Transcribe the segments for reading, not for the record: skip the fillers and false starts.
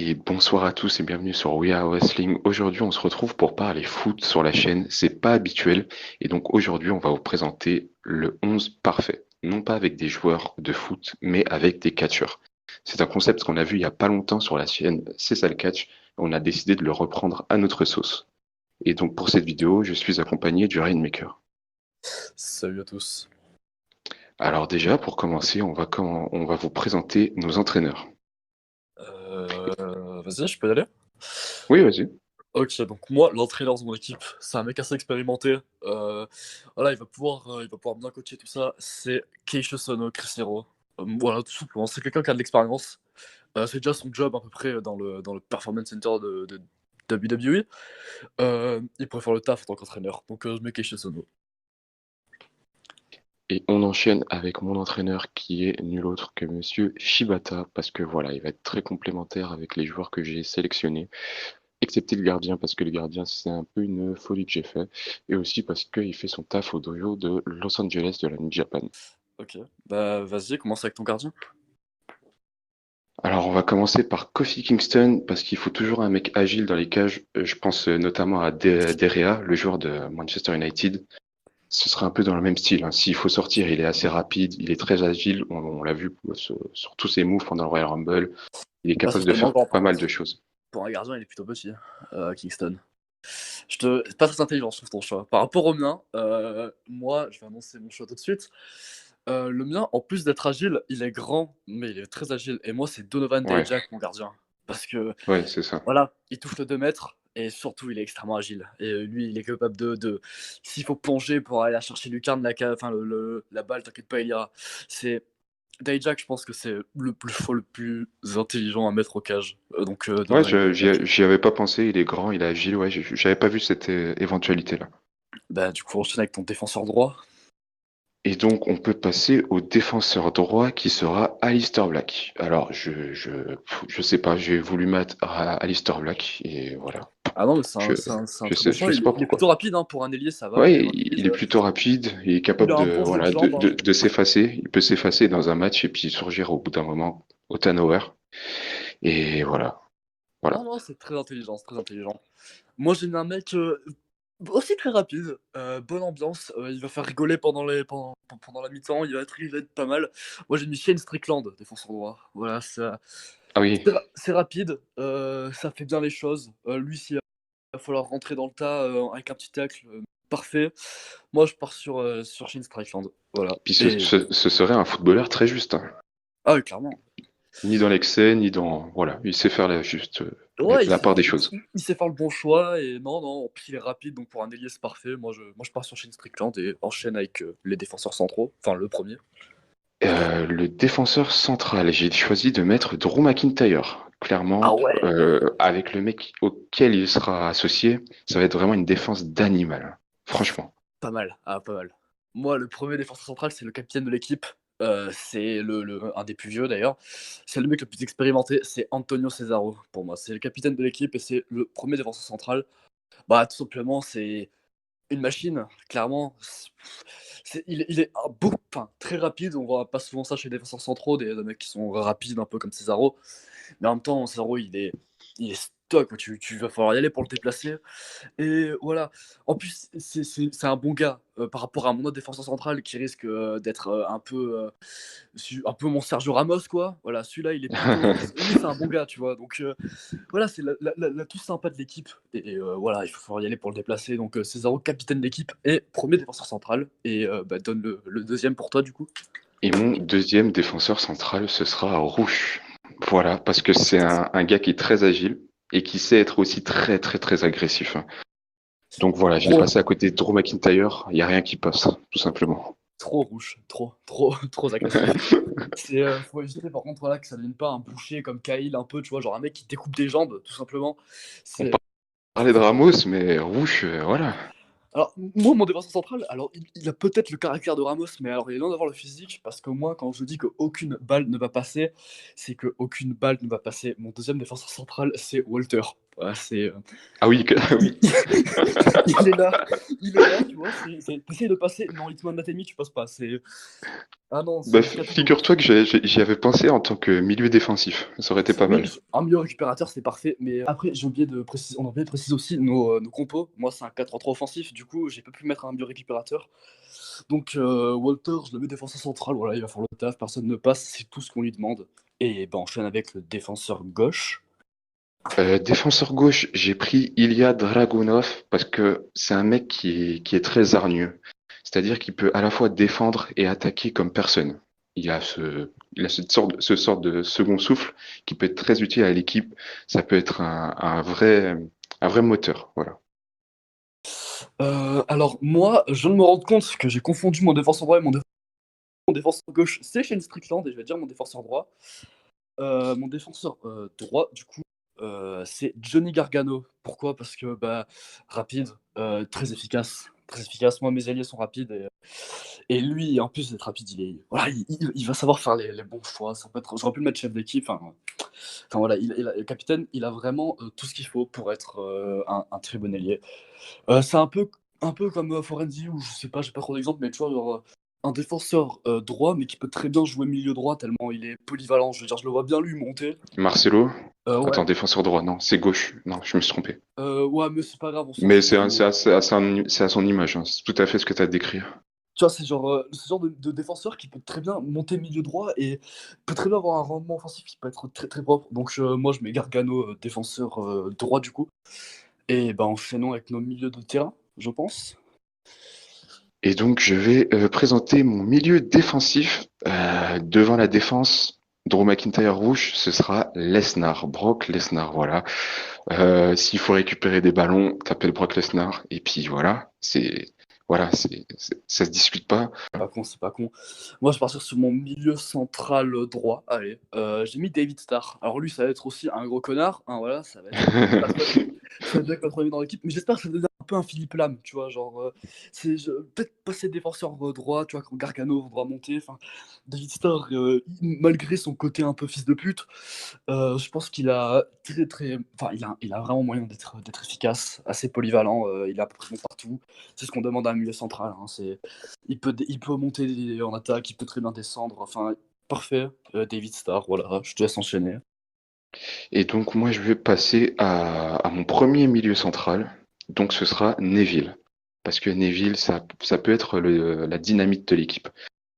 Et bonsoir à tous et bienvenue sur We Are Wrestling. Aujourd'hui, on se retrouve pour parler foot sur la chaîne. C'est pas habituel. Et donc aujourd'hui, on va vous présenter le 11 parfait. Non pas avec des joueurs de foot, mais avec des catcheurs. C'est un concept qu'on a vu il y a pas longtemps sur la chaîne C'est ça le catch. On a décidé de le reprendre à notre sauce. Et donc pour cette vidéo, je suis accompagné du Rainmaker. Salut à tous. Alors déjà, pour commencer, on va vous présenter nos entraîneurs. Vas-y, je peux y aller? Oui, vas-y. Ok, donc moi, l'entraîneur de mon équipe, c'est un mec assez expérimenté. Voilà, il va pouvoir bien coacher tout ça. C'est Keisha Sono Crisero. Voilà, tout simplement. C'est quelqu'un qui a de l'expérience. C'est déjà son job à peu près dans le Performance Center de WWE. Il pourrait faire le taf en tant qu'entraîneur. Donc je mets Keisha Sono. Et on enchaîne avec mon entraîneur qui est nul autre que Monsieur Shibata, parce que voilà, il va être très complémentaire avec les joueurs que j'ai sélectionnés, excepté le gardien, parce que le gardien, c'est un peu une folie que j'ai fait, et aussi parce qu'il fait son taf au dojo de Los Angeles de la New Japan. Ok, bah vas-y, commence avec ton gardien. Alors on va commencer par Kofi Kingston, parce qu'il faut toujours un mec agile dans les cages. Je pense notamment à Derea, le joueur de Manchester United. Ce sera un peu dans le même style, hein. S'il faut sortir, il est assez rapide, il est très agile. On l'a vu sur tous ses moves pendant le Royal Rumble. Il est Pas capable de spécialement faire grand pas par mal contre. de choses. Pour un gardien, il est plutôt petit, Kingston. C'est pas très intelligent, je trouve, ton choix. Par rapport au mien, moi, je vais annoncer mon choix tout de suite. Le mien, en plus d'être agile, il est grand, mais il est très agile. Et moi, c'est Donovan Ouais, Dijak, mon gardien. Parce que, ouais, c'est ça. voilà, il touche le 2 mètres, et surtout, il est extrêmement agile. Et lui, il est capable s'il faut plonger pour aller la chercher lucarne, enfin, la balle, t'inquiète pas, il ira. C'est Dijak, je pense que c'est le plus faux, le plus intelligent à mettre au cage. Donc, Ouais, Donovan Dijak. j'y avais pas pensé. Il est grand, il est agile. Ouais, j'avais pas vu cette éventualité-là. Bah, du coup, on enchaîne avec ton défenseur droit. Et donc, on peut passer au défenseur droit qui sera Alistair Black. Alors, je sais pas, j'ai voulu mettre Alistair Black et voilà. Ah non, mais c'est Je, un, c'est un, c'est un très bon je choix. sais Il est, pas il est pourquoi. plutôt rapide hein, pour un ailier, ça va. Ouais, Pour un ailier, il est plutôt rapide, il est il capable a un de, bon jeu de voilà, jambes. Hein. de s'effacer. Il peut s'effacer dans un match et puis surgir au bout d'un moment au turnover. Et voilà, voilà. Non, non, c'est très intelligent, c'est très intelligent. Moi, j'ai mis un mec aussi très rapide, bonne ambiance. Il va faire rigoler pendant la mi-temps. Il va être pas mal. Moi, j'ai mis Shane Strickland, défenseur droit. Voilà, Ah oui, c'est rapide, ça fait bien les choses. Lui, s'il va falloir rentrer dans le tas avec un petit tacle, parfait. Moi, je pars sur Shane Strickland. Voilà. puis Et ce serait un footballeur très juste, hein. ah oui, clairement. Ni dans l'excès, ni dans, voilà, il sait faire Ouais, la part des choses. il sait faire le bon choix et non, non, en plus il est rapide donc pour un ailier c'est parfait. Moi je pars sur Shane Strickland et enchaîne avec les défenseurs centraux, enfin le premier. Le défenseur central, j'ai choisi de mettre Drew McIntyre. Ah Clairement, ouais, avec le mec auquel il sera associé, ça va être vraiment une défense d'animal. Franchement. pas mal, pas mal. Moi le premier défenseur central c'est le capitaine de l'équipe, c'est un des plus vieux d'ailleurs. C'est le mec le plus expérimenté, c'est Antonio Cesaro pour moi. C'est le capitaine de l'équipe et c'est le premier défenseur central. Bah tout simplement c'est une machine, clairement. Il est enfin, très rapide. On voit pas souvent ça chez les défenseurs centraux, des mecs qui sont rapides, un peu comme Cesaro. Mais en même temps, Cesaro, il est stock. Tu vas falloir y aller pour le déplacer. Et voilà. En plus, c'est un bon gars par rapport à mon autre défenseur central qui risque d'être un peu mon Sergio Ramos, quoi. Voilà, celui-là, il est plutôt. Lui, c'est un bon gars, tu vois. Donc, voilà, c'est la touche sympa de l'équipe. Et voilà, il faut falloir y aller pour le déplacer. Donc, Cesaro, capitaine d'équipe et premier défenseur central. Et bah, donne le deuxième pour toi, du coup. Et mon deuxième défenseur central, ce sera Rouge. Voilà, parce que c'est un gars qui est très agile et qui sait être aussi très, très, très agressif, hein. Donc voilà, je l'ai Trop, passé à côté de Drew McIntyre. Il n'y a rien qui passe, tout simplement. trop rouge. Trop, trop, trop agressif. Faut éviter, par contre, voilà, que ça ne devienne pas un boucher comme Kyle, un peu, tu vois, genre un mec qui découpe des jambes, tout simplement. On C'est. parlait de Ramos, mais Rouge, voilà. Alors, moi, mon défenseur central, alors, il a peut-être le caractère de Ramos, mais alors, il est loin d'avoir le physique, parce que moi, quand je dis qu'aucune balle ne va passer, c'est qu'aucune balle ne va passer. Mon deuxième défenseur central, c'est Walter. Voilà, c'est, Ah oui, il, oui. il est là, il est là, tu vois. T'essayes de passer, non, il te demande tu passes pas. Ah non, Bah, c'est catégorique. figure-toi que j'y avais pensé en tant que milieu défensif. Ça aurait été pas Oui, mal. un milieu récupérateur, c'est parfait. Mais après, j'ai oublié de préciser, on a oublié de préciser aussi nos compos. Moi, c'est un 4-3 offensif. Du coup, j'ai pas pu mettre un milieu récupérateur. Donc, Walter, je le mets défenseur central. Voilà, il va faire le taf. Personne ne passe. C'est tout ce qu'on lui demande. Et ben, on enchaîne avec le défenseur gauche. Défenseur gauche, j'ai pris Ilya Dragunov parce que c'est un mec qui est très hargneux. C'est-à-dire qu'il peut à la fois défendre et attaquer comme personne. Il a ce sorte de second souffle qui peut être très utile à l'équipe. Ça peut être un vrai moteur. Voilà. Alors, moi, je viens de me rendre compte que j'ai confondu mon défenseur droit et mon défenseur gauche. C'est Shane Strickland. Et je vais dire mon défenseur droit. Mon défenseur droit, du coup, c'est Johnny Gargano. Pourquoi? Parce que bah, rapide, très efficace. Très efficace. Moi, mes alliés sont rapides. Et lui, en plus d'être rapide, voilà, il va savoir faire les bons choix. Ça peut être, j'aurais pu le mettre chef d'équipe. Enfin, voilà, le capitaine, il a vraiment tout ce qu'il faut pour être un très bon ailier. C'est un peu comme Forenzi, ou je sais pas, j'ai pas trop d'exemples, mais tu vois, genre, un défenseur droit, mais qui peut très bien jouer milieu droit tellement il est polyvalent. Je veux dire, je le vois bien lui monter. Marcelo? Ouais, Attends, défenseur droit. Non, c'est gauche. Non, je me suis trompé. ouais, mais c'est pas grave, on s'en Mais fout. c'est à son image, hein. C'est tout à fait ce que tu as décrit. Tu vois, c'est genre, ce genre de défenseur qui peut très bien monter milieu droit et peut très bien avoir un rendement offensif qui peut être très très propre. Donc, moi, je mets Gargano, défenseur droit du coup. Et ben, enchaînons avec nos milieux de terrain, je pense. Et donc, je vais présenter mon milieu défensif. Devant la défense, Drew McIntyre rouge, ce sera Lesnar, Brock Lesnar, voilà. S'il faut récupérer des ballons, t'appelles Brock Lesnar. Et puis ça se discute pas. Pas con, c'est pas con. Moi, je vais partir sur mon milieu central droit. Allez, j'ai mis David Starr. Alors lui, ça va être aussi un gros connard, hein, voilà, ça va être ça va bien être dans l'équipe, mais j'espère que ça va devenir un peu un Philippe Lam, tu vois, genre, peut-être passer défenseur droit, tu vois, quand Gargano voudra monter. Enfin, David Starr, malgré son côté un peu fils de pute, je pense qu'il a très très, enfin, il a vraiment moyen d'être efficace, assez polyvalent. Il est à peu près bon partout. C'est ce qu'on demande à un milieu central, hein. Il peut monter en attaque, il peut très bien descendre. Enfin, parfait. David Starr, voilà, je te laisse enchaîner. Et donc, moi, je vais passer à mon premier milieu central. Donc, ce sera Neville. Parce que Neville, ça peut être la dynamite de l'équipe.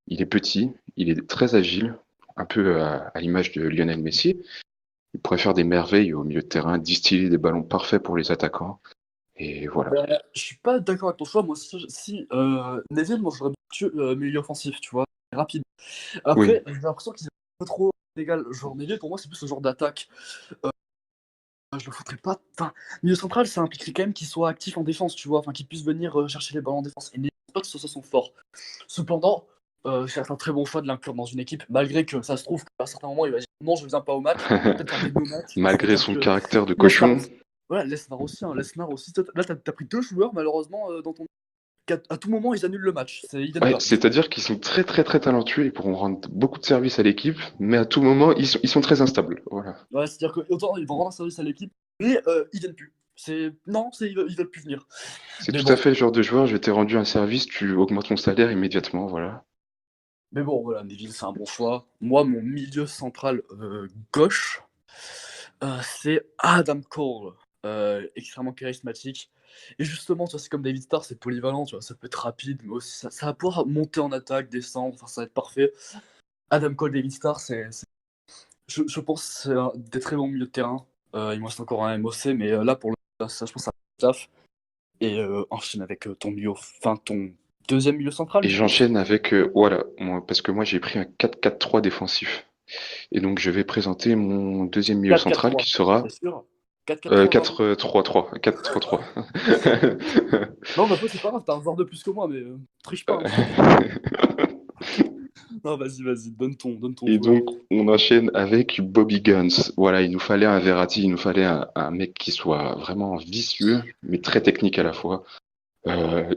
Il est petit, il est très agile, un peu à l'image de Lionel Messi. Il pourrait faire des merveilles au milieu de terrain, distiller des ballons parfaits pour les attaquants. Et voilà. Je suis pas d'accord avec ton choix. Moi, si Neville, moi, j'aurais bien milieu offensif, tu vois, rapide. Oui, Après, j'ai l'impression qu'ils sont pas trop égal. Genre, Neville, pour moi, c'est plus le genre d'attaque. Je le foutrais pas. Enfin, milieu central, ça impliquerait quand même qu'il soit actif en défense, tu vois. Enfin, qu'il puisse venir chercher les ballons en défense. Et Neville, je pense pas que ce soit son fort. Cependant, c'est un très bon choix de l'inclure dans une équipe, malgré que ça se trouve qu'à un certain moment, il va dire non, je viens pas au match. Il va peut-être faire des no matchs. malgré C'est-à-dire son que caractère de Lesnar cochon. aussi. Voilà, Lesnar aussi. Hein, Lesnar aussi. Là, t'as pris deux joueurs, malheureusement, dans ton. À tout moment, ils annulent le match. Ils viennent Ouais, pas. c'est-à-dire qu'ils sont très très très talentueux, ils pourront rendre beaucoup de services à l'équipe, mais à tout moment, ils sont très instables. Voilà. Ouais, c'est-à-dire que autant ils vont rendre un service à l'équipe, mais ils viennent plus. Non, ils veulent plus venir. C'est Mais tout à bon, fait le genre de joueur, je t'ai rendu un service, tu augmentes mon salaire immédiatement, voilà. voilà, Neville, c'est un bon choix. Moi, mon milieu central gauche, c'est Adam Cole, extrêmement charismatique. Et justement, tu vois, c'est comme David Starr, c'est polyvalent, tu vois, ça peut être rapide, mais aussi ça va pouvoir monter en attaque, descendre, enfin, ça va être parfait. Adam Cole, David Starr, je pense que c'est des très bons milieux de terrain. Il me reste encore un MOC, mais là, pour ça, je pense que ça va être taf. Et enchaîne avec ton deuxième milieu central, Et du coup. j'enchaîne avec, voilà, parce que moi j'ai pris un 4-4-3 défensif. Et donc je vais présenter mon deuxième milieu central 4-4-3, qui sera c'est sûr. 4-4-3, vraiment. 4-3-3. 4-3-3. Non, mais après, c'est pas grave, t'as un joueur de plus que moi, mais triche pas, hein, s'il te plaît. Non, vas-y, donne ton Et joueur. donc, on enchaîne avec Bobby Guns. Voilà, il nous fallait un Verratti, il nous fallait un mec qui soit vraiment vicieux, mais très technique à la fois.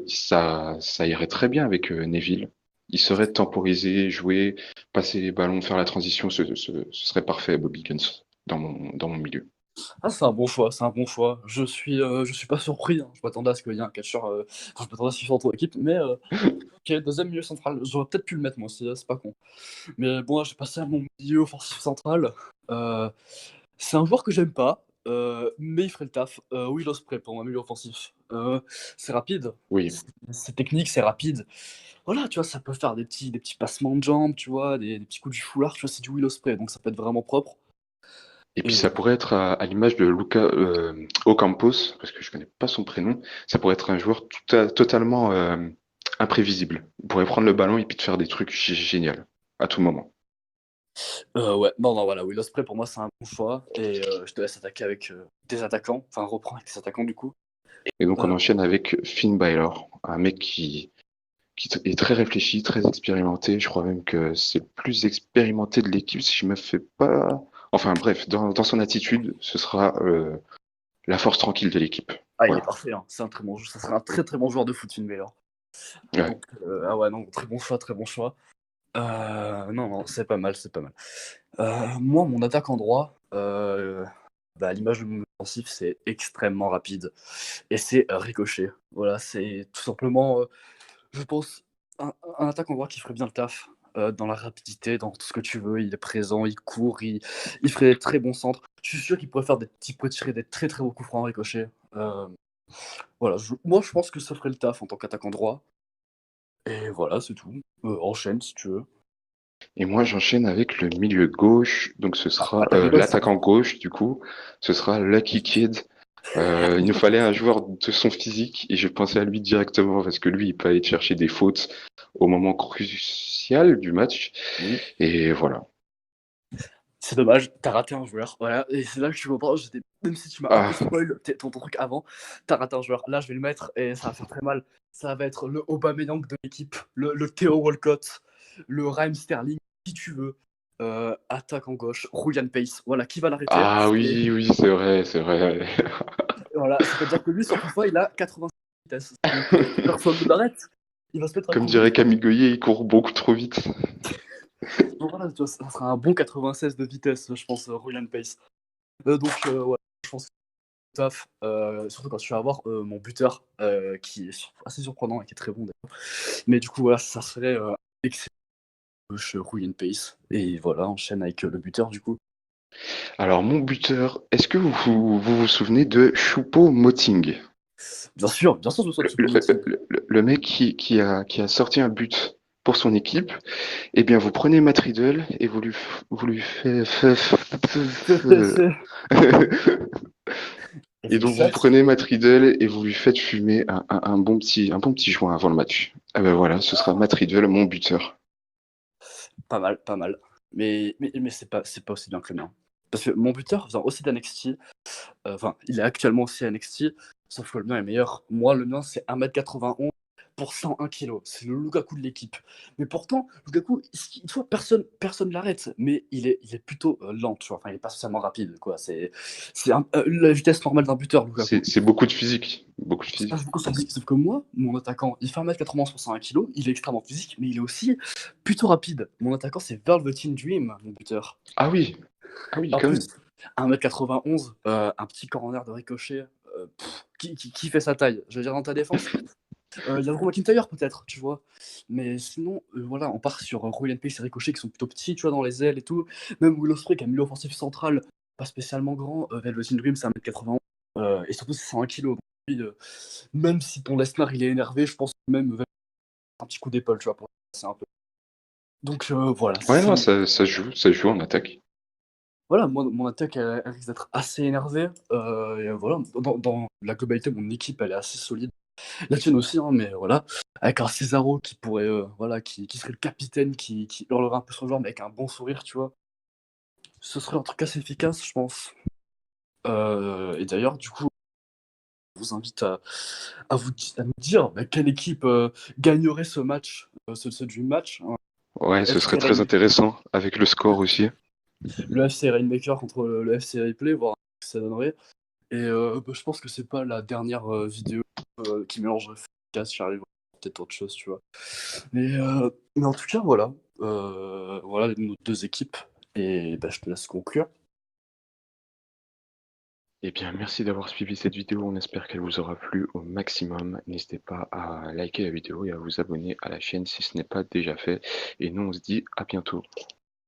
Ça irait très bien avec Neville. Il serait temporisé, jouer, passer les ballons, faire la transition, ce serait parfait, Bobby Guns, dans mon milieu. Ah, c'est un bon choix, c'est un bon choix. Je suis pas surpris, hein. Je m'attendais à ce qu'il y ait un catcheur, enfin, je m'attendais à ce qu'il soit dans ton équipe, mais OK, 2e milieu central, j'aurais peut-être pu le mettre moi aussi, c'est pas con. Mais bon, là, j'ai passé à mon milieu offensif central. Heu, c'est un joueur que j'aime pas, mais il ferait le taf. Will Ospreay pour mon milieu offensif. C'est rapide, Oui. c'est technique, c'est rapide. Voilà, tu vois, ça peut faire des petits passements de jambes, tu vois, des petits coups du foulard, tu vois, c'est du Will Ospreay, donc ça peut être vraiment propre Et puis et ça pourrait être à l'image de Luca Ocampos, parce que je connais pas son prénom, ça pourrait être un joueur totalement imprévisible. Il pourrait prendre le ballon et puis te faire des trucs géniaux à tout moment. ouais, non, non, voilà, Will Ospreay pour moi c'est un bon choix et je te laisse attaquer avec, tes attaquants, enfin reprends avec tes attaquants du coup. Et donc on Heu, enchaîne avec Finn Balor, un mec qui est très réfléchi, très expérimenté. Je crois même que c'est le plus expérimenté de l'équipe, si je me fais pas. Enfin bref, dans son attitude, ce sera la force tranquille de l'équipe. ah il est Voilà. parfait, hein, c'est un très bon jou ça serait un très, très bon joueur de foot Finn Balor. Ouais. Donc ah ouais, non, très bon choix, très bon choix. Non, non, c'est pas mal, c'est pas mal. Moi, mon attaque en droit, bah, à l'image de mon offensif, c'est extrêmement rapide et c'est, Ricochet. Voilà, c'est tout simplement, je pense, un attaquant droit qui ferait bien le taf, dans la rapidité, dans tout ce que tu veux. Il est présent, il court, il ferait des très bons centres. Je suis sûr qu'il pourrait tirer des très, très beaux coups francs Ricochet. Voilà, moi, je pense que ça ferait le taf en tant qu'attaquant droit et voilà, c'est tout. Enchaîne si tu veux. Et moi, j'enchaîne avec le milieu gauche. Donc, ce Ah, sera attaque à gauche, c'est l'attaquant gauche, du coup. Ce sera Lucky Kid. Il nous fallait un joueur de son physique et je pensais à lui directement parce que lui, il peut aller chercher des fautes au moment crucial du match. oui. Et voilà. C'est dommage, t'as raté un joueur, voilà, et c'est là que je suis content, même si tu m'as un peu Ah, spoil ton truc avant, t'as raté un joueur. Là, je vais le mettre et ça va faire très mal. Ça va être le Aubameyang de l'équipe, le Theo Walcott, le Raheem Sterling, qui tu veux. Attaque en gauche, Ryan Pace, voilà, qui va l'arrêter? ah Et oui, oui, c'est vrai, c'est vrai. voilà, c'est-à-dire que lui, sur FIFA, il a 86 vitesse, donc personne ne l'arrête. Il va se mettre à Comme courir. dirait Camille Goyer, il court beaucoup trop vite. Donc voilà, tu vois, ça sera un bon 96 de vitesse, je pense, Ryan Pace. Donc ouais, je pense taf, surtout quand tu vas avoir mon buteur qui est assez surprenant et qui est très bon d'ailleurs. Mais du coup, voilà, ça serait excellent gauche Ryan Pace. Et voilà, enchaîne avec le buteur du coup. Alors, mon buteur, est-ce que vous souvenez de Choupo-Moting? Bien sûr, je me souviens Le, de ce le- Moting. le mec qui a sorti un but pour son équipe. Eh bien, vous prenez Matt Riddle et vous lui Et et vous lui donc vous faites prenez Matt Riddle et vous lui faites fumer un bon petit joint avant le match. Ah ben voilà, ce sera Matt Riddle, mon buteur. pas mal, pas mal. Mais c'est pas aussi bien que le mien. Parce que mon buteur vient aussi d'NXT. Enfin, il est actuellement aussi à NXT, sauf que le mien est meilleur. Moi, le mien, c'est 1m91 pour 101 kilos. C'est le Lukaku de l'équipe. Mais pourtant, Lukaku, tu vois, personne ne l'arrête. Mais il est plutôt lent, tu vois. Enfin, il est pas spécialement rapide, quoi. C'est la vitesse normale d'un buteur, Lukaku. C'est beaucoup de physique, beaucoup de Il se passe physique. beaucoup sur le physique. Sauf que moi, mon attaquant, il fait 1m91 pour 101 kilos. Il est extrêmement physique, mais il est aussi plutôt rapide. Mon attaquant, c'est Velveteen Dream, mon buteur. Ah oui, En quand plus, même. 1m91, un petit corner de ricochet, qui fait sa taille? Je veux dire, dans ta défense, il y a Drew McIntyre peut-être, tu vois? Mais sinon, voilà, on part sur Ryan Pace et Ricochet qui sont plutôt petits, tu vois, dans les ailes et tout. Même Will Ospreay qui a un milieu offensif central, pas spécialement grand. Velveteen Dream, c'est 1m91, et surtout c'est 101 kilos. Donc lui, même si ton Lesnar il est énervé, je pense que même un petit coup d'épaule, tu vois, pour c'est un peu. Donc voilà, Ouais, c'est non, mon ça joue en attaque. voilà, moi, mon attaque, elle risque d'être assez énervée. Et voilà, dans la globalité, mon équipe, elle est assez solide. La tienne aussi, hein, mais voilà. Avec un Cesaro qui pourrait, voilà, qui serait le capitaine, qui hurlerait un peu son genre, mais avec un bon sourire, tu vois. Ce serait un truc assez efficace, je pense. Et d'ailleurs, du coup, je vous invite à me dire bah, quelle équipe gagnerait ce match, ce Dream Match, hein. Ouais, ce serait FC très Rainmaker, intéressant avec le score aussi. le FC Rainmaker contre le FC Replay, voir ce que ça donnerait. Et bah, je pense que c'est pas la dernière vidéo qui mélangerait efficace, j'arrive à peut-être autre chose, tu vois. Mais en tout cas, voilà. Voilà nos deux équipes. Et bah, je te laisse conclure. Eh bien, merci d'avoir suivi cette vidéo. On espère qu'elle vous aura plu au maximum. N'hésitez pas à liker la vidéo et à vous abonner à la chaîne si ce n'est pas déjà fait. Et nous, on se dit à bientôt.